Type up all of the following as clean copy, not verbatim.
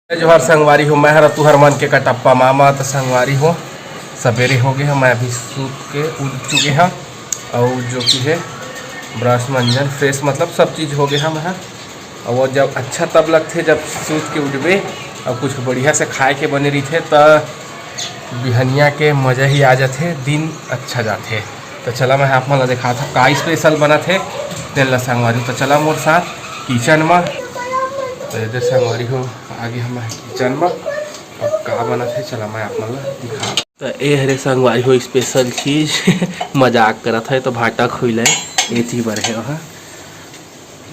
जोहर संगवारी हो, मैं हर तू हरमन के कटप्पा मामा तो संगवारी हो। सवेरे हो गए, मैं अभी सूत के उठ चुके हैं और जो कि है ब्रश मंजन फ्रेश मतलब सब चीज़ हो गया मैं। और वो जब अच्छा तब लगते जब सूत के उठबे और कुछ बढ़िया से खाए के बने रही थे तो बिहनिया के मज़ा ही आ जाते, दिन अच्छा जाते। तो चला मैं आप मतलब देखा था का स्पेशल बना थे तेल ला संगवारी। तो चला मोर साथ किचन में। तो इधर संगवारी हो आगे हम किचन में अब का बना थे चला मैं आप मतलब दिखा। तो ये हरे संगवारी हो स्पेशल चीज़ मजाक करा था तो भाटा खुल ये चीज़ बढ़े वहाँ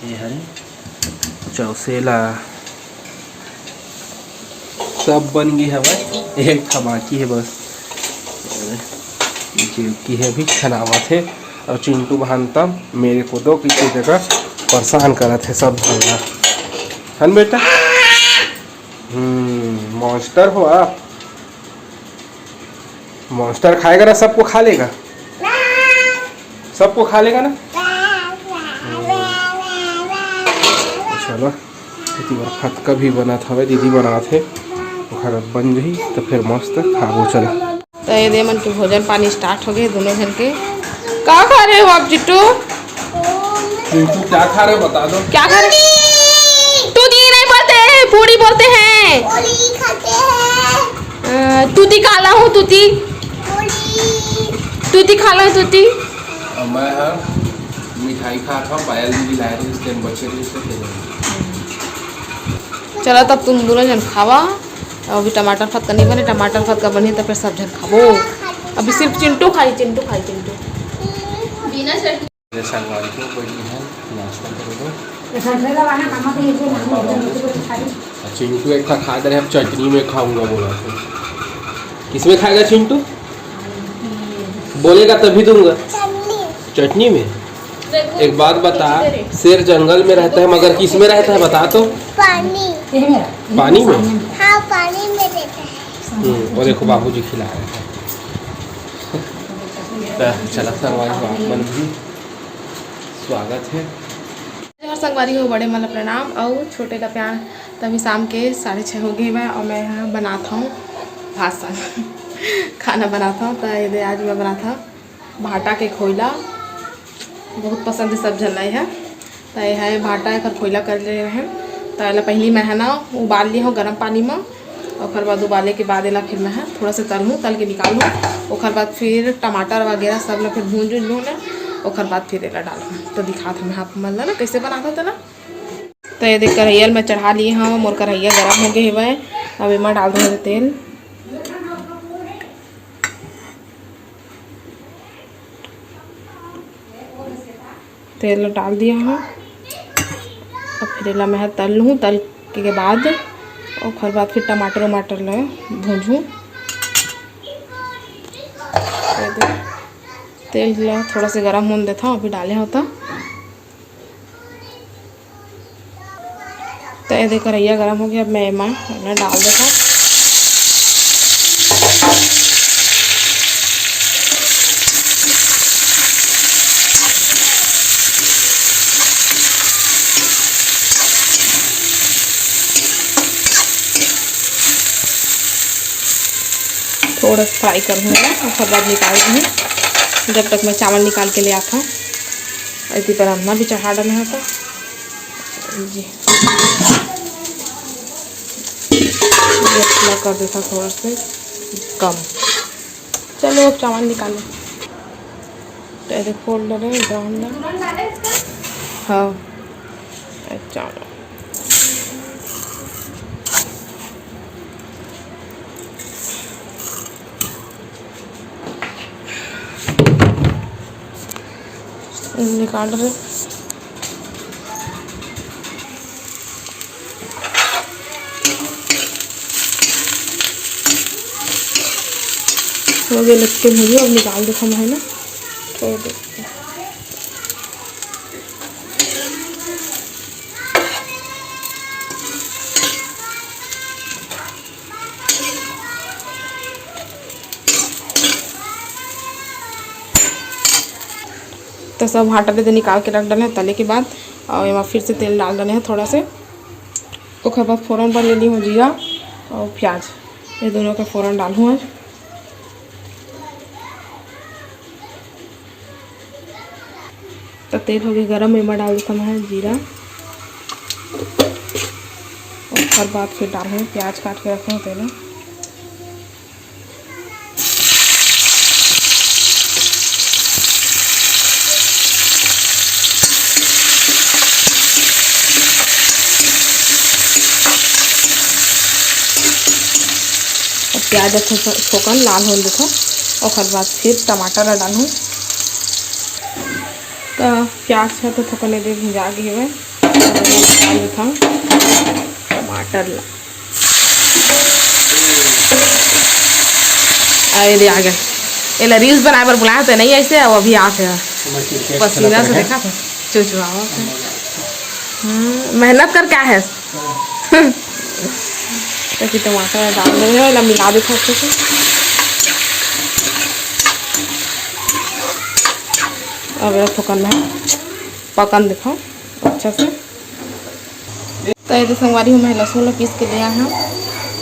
ये हरे चौसेला सब बन गई है बस एक बाकी है बस की है भी खनावा थे। और चिंटू भानता मेरे को दो किसी जगह परेशान करा थे सब भरना है बेटा। मॉन्स्टर हो आप, मॉन्स्टर खाएगा ना सबको खा लेगा, सबको खा लेगा ना। चलो दीदी बार फटका भी बना था दीदी बना थे घर बन गई तो फिर मस्त खाबो चला। तो ये दे मन के भोजन पानी स्टार्ट हो गए दोनों जन के। क्या खा रहे हो आप जिट्टू? चिंटू क्या खा रहे हो बता दो। क्या खा रहे? तूती नहीं बोलते हैं, पूरी बोलते हैं। पूरी खाते हैं। तूती काला हूँ तूती। तूती खा लो तूती। मैं मिठाई खाता हूँ, पायल दीदी लाए थे इसके बच्चे चलो तब तुम दोनों जन खावा। अभी टमाटर फटका नहीं बने, टमाटर फटका बने तो फिर सब जन खाबो। अभी सिर्फ चिंटू खाई चिंटू खाई चिंटू बिना चटनी संगवारी को बड़ी है नाश्ता करोगे। चिंटू एक खा दे रहे चटनी में खाऊंगा बोला था। किसमें खाएगा चिंटू? बोलेगा तभी दूंगा चटनी में। एक बात बता, शेर जंगल में रहता है मगर किस में रहता है बता तो? पानी पानी में। हाँ पानी में रहता है। और देखो बाबूजी खिला रहे हैं। चला संगवारी मन भी स्वागत है। संगवारी हो बड़े मतलब प्रणाम और छोटे का प्यार। तभी शाम के 6:30 हो गए मैं और मैं यहाँ बनाता हूँ भाषण खाना बनाता हूँ। तो ये आज मैं बना था भाटा के खोइला, बहुत पसंद है सब जन है। तो यह है भाटा एक खोइला कर ले रहे हैं। तो एला पहली मैं है ना उबाल ली हूँ गर्म पानी में और फिर बाद उबाले के बाद एला फिर मैं थोड़ा सा तल के निकाल लूँ। और बाद फिर टमाटर वगैरह सब ला फिर भून लूँ ना और बाद फिर एला डालूँ। तो दिखा था मैं आप मतलब ना कैसे बनाता था ना। तो ये देख कढ़ैया में चढ़ा लिए हाँ मोर कढ़ैया गर्म हो गए हुए। अब इमा डाल दूँगा तेल। तेल डाल दिया हूँ और फिर एला मैं तल लूँ। तल के बाद और फिर बाद फिर टमाटर वमाटर ला भूंजूँ। तेल ला थोड़ा सा गर्म होने देता हूँ अभी डाले होता। तो ये देख कढ़ैया गर्म हो गया। अब मैं इमा डाल देता हूँ। थोड़ा फ्राई करूँगा और बाद निकाल दूँगी जब तक मैं चावल निकाल के ले आता हूँ। इसी पर अन्ना भी चढ़ा डालना है तो जी ये कर देता थोड़ा से कम। चलो अब चावल निकालें। तो ऐसे खोल डाले ब्राउन हाँ चावल निकाल रहे। मुझे लगते मुझे अब निकाल देखो मैं ना थोड़ा देर। तो सब आटा दे निकाल के रख डाले तले के बाद और यहाँ फिर से तेल डाल डाले हैं थोड़ा से ओकर बाद फ़ौरन पर ले ली हूँ जीरा और प्याज, ये दोनों का फ़ौरन डालूँ आज। तो तेल हो गया गरम, में डाल देता मैं जीरा और हर बाद फिर डालूँ प्याज काट के रखा हूँ पहले। प्याज अच्छा छोकन लाल हो देखो और बाद फिर टमाटर डालूँ। तो प्याज है तो थोड़ा देर भुजा गई है, डाल देता हूँ टमाटर ला। अरे आ गया ये रील्स बनाए पर बुलाया तो नहीं ऐसे, अब अभी आते हैं पसीना से देखा था चुचुआ। मेहनत कर क्या है तो टमाटर डाल देंगे, मिला देते अच्छे से। अब थोकन है पकन दिखाओ अच्छा से। तो ये संगवारी हूँ मैं लहसुन पीस के ले आया हूँ,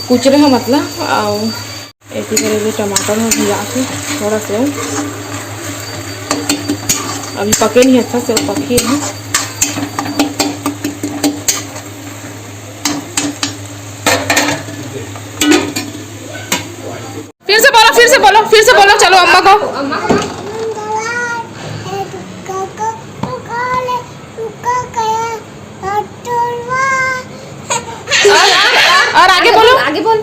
कुच रहे हैं मतलब, और ऐसे करेंगे टमाटर में भिजा के थोड़ा से अभी पके नहीं अच्छा से, पके हैं। फिर से बोलो चलो अम्मा को। और आगे बोलो, आगे बोल।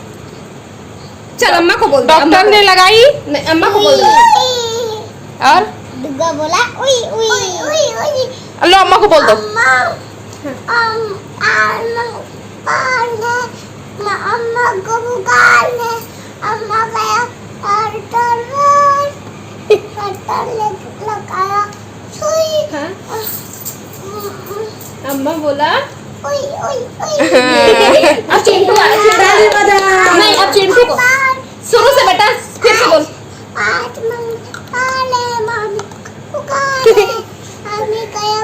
चल अम्मा को बोल। डॉक्टर ने लगाई नहीं, अम्मा को बोल। और दुर्गा बोला उई उई उई उई। लो अम्मा को बोल दो। अम्मा को बुखार है, अम्मा गया लगाया सुई। अम्मा बोला उई उई उई। अब चिंटू नहीं, अब चिंटू को शुरू से बेटा फिर से बोल। आज मम्मी मम्मी बुखार है, मम्मी गया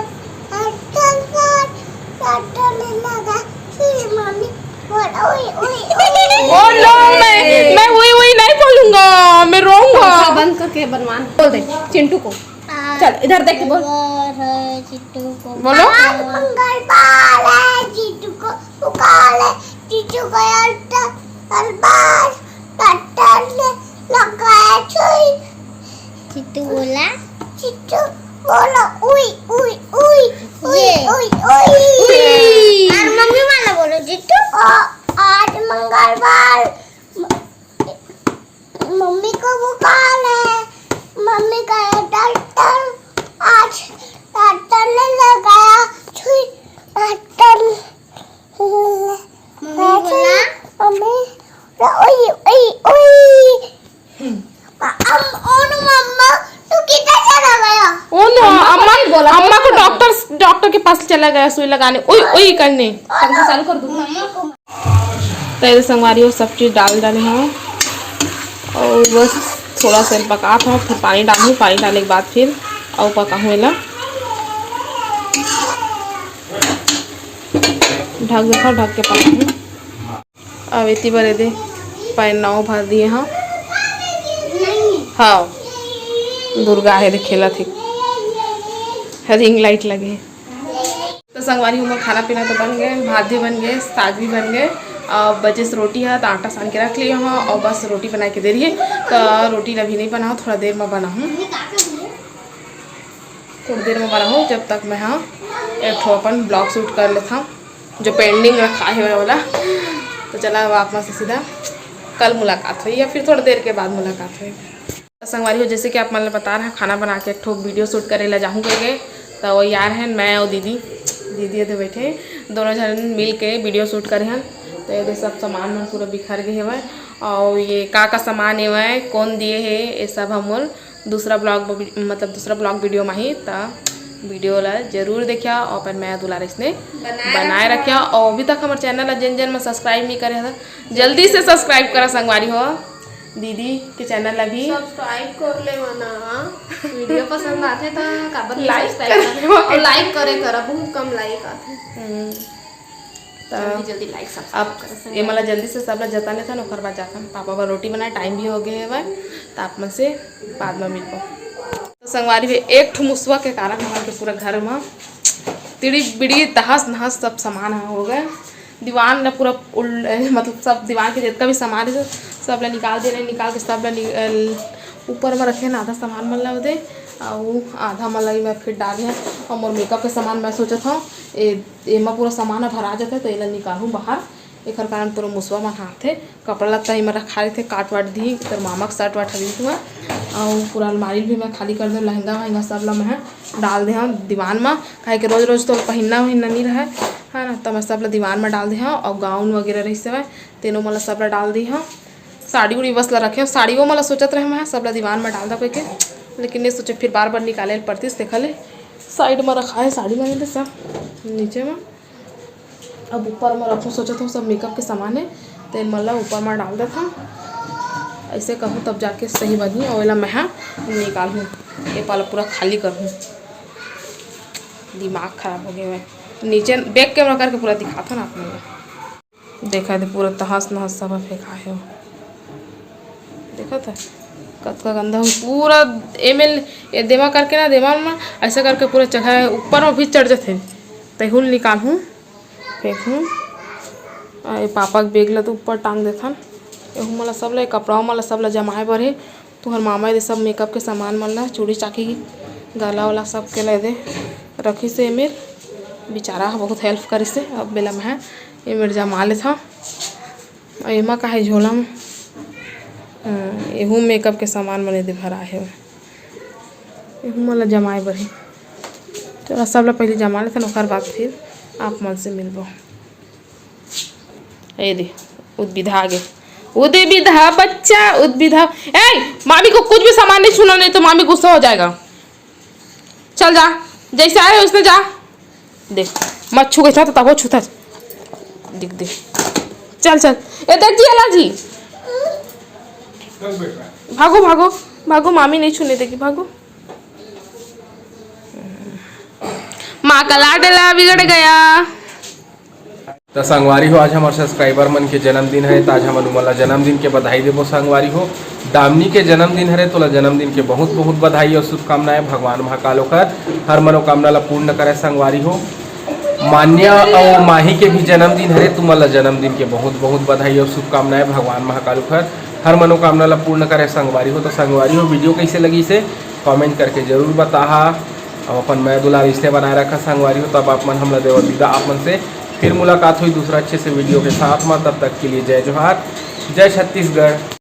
डॉक्टर ने लगा फिर मम्मी बोला उई उई बोल लो। मैं वही नहीं बोलूंगा, मैं रोऊंगा। बंद करके बनवान बोल दे चिंटू को। चल इधर देख के बोल। चिट्टू को बोलो। मंगलवार है, चिट्टू को बुखार है, चिट्टू को डॉक्टर ने लगाया सुई। चिट्टू बोला उई उई उई उई उई उई। और मम्मी वाला बोलो चिट्टू। आज मंगलवार, मम्मी को बुखार है, मम्मी गया डॉक्टर, आज डॉक्टर ने लगाया सुई। डॉक्टर मम्मी उई उई उई। मम्मा तू किधर चला गया? अम्मा को डॉक्टर के पास चला गया सुई लगाने, उई उई करने। चालू कर दूँ। तो ये संगवारी वो सब चीज़ डाल डाले हैं और बस थोड़ा सा पका था, फिर पानी डालूँ, पानी डालने के बाद फिर और पकाऊँ ला ढक देखा, ढक के पकाऊँ। अब इतनी बड़े दे पैनाव भर दिए हाँ। हाँ दुर्गा है खेला थी, रिंग लाइट लगे। तो संगवारी हूँ खाना पीना तो बन गए, भात भी बन गए, साग भी बन गए। बचे से रोटी है तो आटा सान के रख लिया हूँ और बस रोटी बना के दे रही है। तो रोटी अभी नहीं बनाऊँ, थोड़ा देर में बनाऊँ, थोड़ी देर में बनाऊँ। जब तक मैं हाँ एक ठो अपन ब्लॉग शूट कर लेता हूँ जो पेंडिंग रखा है वाला। तो चला आप से सीधा कल मुलाकात हुई या फिर थोड़ी देर के बाद मुलाकात हुई। तो संगवारी हो जैसे कि आप मतलब बता रहे हैं खाना बना के एक ठो वीडियो शूट करे ला जाऊँ करके। तो वो यार हैं मैं और दीदी इधर बैठे दोनों जन मिल के वीडियो शूट करे हैं। तो ये सब सामान में पूरा बिखर गए हुए और ये का सामान है कौन दिए है ये सब हम दूसरा ब्लॉग वीडियो में ही। तो वीडियो ला जरूर देखिया और पर मैं दुलार इसने बनाए रखिया। और अभी तक हमारे चैनल ला जिन में सब्सक्राइब नहीं करे था जल्दी से सब्सक्राइब करा संगवारी हो। दीदी के चैनल ला भी सब्सक्राइब कर ले मना। वीडियो पसंद आते तो काबर लाइक सब्सक्राइब और लाइक करे करा, बहुत कम लाइक आते। जल्दी जल्दी लाइक सब्सक्राइब अब करें ये मतलब जल्दी से सब लोग जता लेता ओकर बाद जाता पापा बा रोटी बनाए टाइम भी हो गए है भाई तो आप मन से बाद में मिल पाओ। तो संगवारी भी एक ठो मुसवा के कारण हमारे पूरा घर में तिड़ी बिड़ी तहस नहस सब सामान हो गए। दीवान पूरा मतलब सब दीवान के जितना भी सामान है सब ला निकाल दे रहे, निकाल के सब ला ऊपर में रखे ना आधा सामान मन ला दे और आधा मलाई मैं फिर डाले हैं। और मोर मेकअप के सामान मैं सोचा था एमा पूरा सामान भरा जाता तो ये निकालूँ बाहर एक कारण पूरा मुसवा मन हाथ थे कपड़ा लत्ता इमा रखा रहे थे काट वाट दी तर मामा के शर्ट वाट हरी हुआ और पूरा अलमारी भी मैं खाली कर दूँ लहंगा वहंगा सब ला मैं डाल दे दीवान में काहे कि रोज रोज तो पहनना वहनना नहीं रहा है ना। तो मैं सब ला दीवान में डाल दे और गाउन वगैरह रही से तीनों मतलब सब ला डाल दी साड़ी उड़ी बस ला रखे साड़ी वो मतलब सोचत रहे मैं सब ला दीवान में डाल दा कोई के लेकिन नहीं सोचे फिर बार बार निकाले पड़ती देखा ले साइड में रखा है साड़ी में सब नीचे में। अब ऊपर में रखूँ सोचा था सब मेकअप के सामान है तो मतलब ऊपर में डाल देता ऐसे कहूँ तब जाके सही बनी और वाला मैं निकालूँ ये पाला पूरा खाली करूँ। दिमाग खराब हो गया है नीचे बैक कैमरा करके पूरा दिखा था ना आपने देखा थे पूरा तहस नहस सब फेंका है देखा था कतका गंदा हो पूरा एमएल देवा करके ना देवा में ऐसा करके पूरा चढ़ा ऊपर में भी चढ़ जाते तहुल निकालूँ फेंकूँ ये पापा के बेग ला तो ऊपर टांग देथन एहू मला सब ला कपड़ा मला सब ला जमाए बर है तुहर मामा दे सब मेकअप के सामान मन ला चूड़ी चाकी गला वाला सब के ला दे रखी से मेर बेचारा बहुत हेल्प करी से अब बेला मैं ये मेरे जमा ले था एमा का है झोला में एहू मेकअप के सामान बने दे भरा है एहू मला जमाए बर है चलो सब ला पहले जमा ले था ओकर बाद फिर आप मन से मिलबो। ये दे उद्विधा आगे उद्विधा बच्चा उद्विधा ए मामी को कुछ भी सामान नहीं छूना नहीं तो मामी गुस्सा हो जाएगा। चल जा जैसे आए उसने जा देख मत छू गई था तो तब वो छूता दिख दे चल चल ये देख जी अला जी भागो भागो भागो मामी नहीं छूने देगी भागो। माँ का लाडला बिगड़ गया। तो संगवारी हो आज हमारे सब्सक्राइबर मन के जन्मदिन है तो आज हम मला जन्मदिन के बधाई देवो संगवारी हो। दामिनी के जन्मदिन है तो जन्मदिन के बहुत बहुत बधाई और शुभकामनाएं भगवान महाकाल होकर हर मनोकामना ला पूर्ण करे संगवारी हो। मान्या और माही के भी जन्मदिन है तो मला जन्मदिन के बहुत बहुत बधाई और शुभकामनाएं भगवान महाकाल होकर हर मनोकामना ला पूर्ण करे संगवारी हो। तो संगवारी हो वीडियो कैसे लगी से कमेंट करके जरूर बताहा और अपन मैं दुलार रिश्ते बनाए रखा संगवारी हो। तब आप मन हमला देव विदा आप मन से फिर मुलाकात हुई दूसरा अच्छे से वीडियो के साथ में। तब तक के लिए जय जोहार जय छत्तीसगढ़।